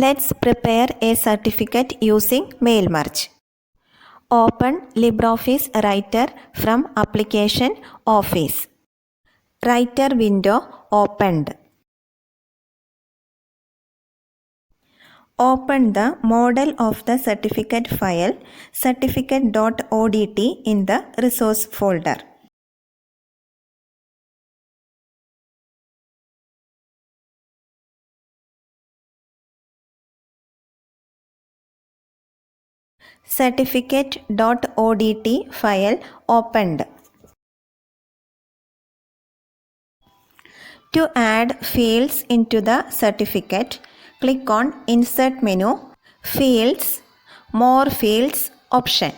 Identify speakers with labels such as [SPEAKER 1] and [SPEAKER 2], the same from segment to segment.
[SPEAKER 1] Let's prepare a certificate using MailMerge. Open LibreOffice Writer from Application Office. Writer window opened. Open the model of the certificate file certificate.odt in the resource folder. Certificate.odt file opened. To add fields into the certificate, click on Insert menu, Fields, More Fields option.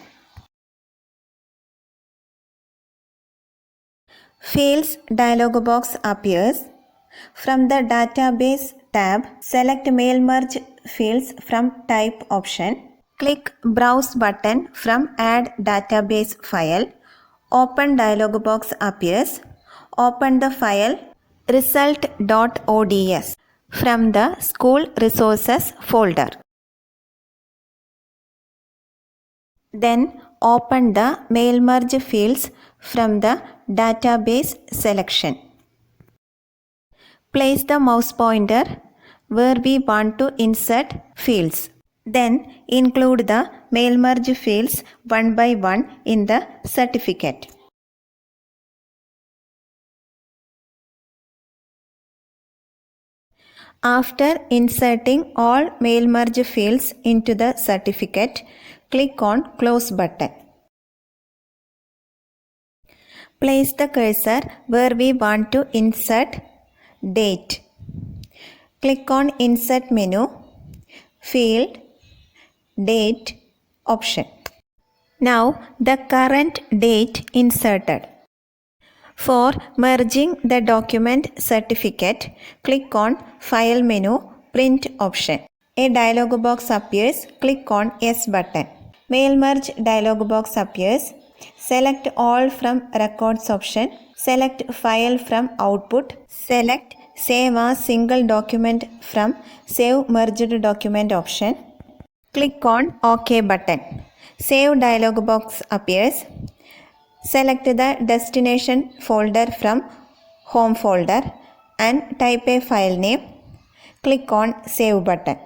[SPEAKER 1] Fields dialog box appears. From the Database tab, select MailMerge Fields from Type option. Click Browse button from Add Database File. Open dialog box appears. Open the file result.ods from the School Resources folder. Then open the MailMerge fields from the database selection. Place the mouse pointer where we want to insert fields. Then include the MailMerge fields one by one in the certificate. After inserting all MailMerge fields into the certificate, click on Close button. Place the cursor where we want to insert date. Click on Insert menu, Field, Date option. Now the current date inserted. For merging the document certificate, click on File menu, Print option. A dialog box appears. Click on Yes button. MailMerge dialog box appears. Select All from Records option. Select File from Output. Select Save as Single Document from Save Merged Document option. Click on OK button. Save dialog box appears. Select the destination folder from Home folder and type a file name. Click on Save button.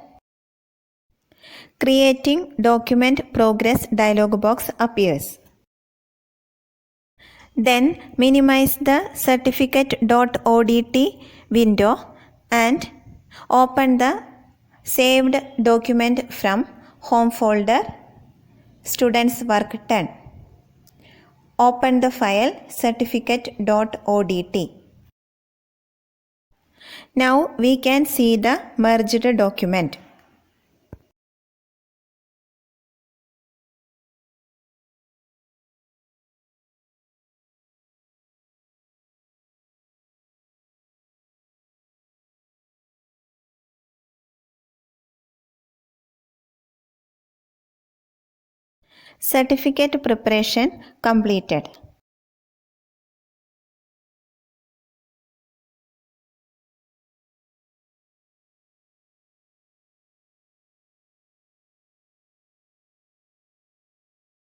[SPEAKER 1] Creating Document Progress dialog box appears. Then minimize the certificate.odt window and open the saved document from Home folder, Students Work 10. Open the file certificate.odt. Now we can see the merged document. Certificate preparation completed.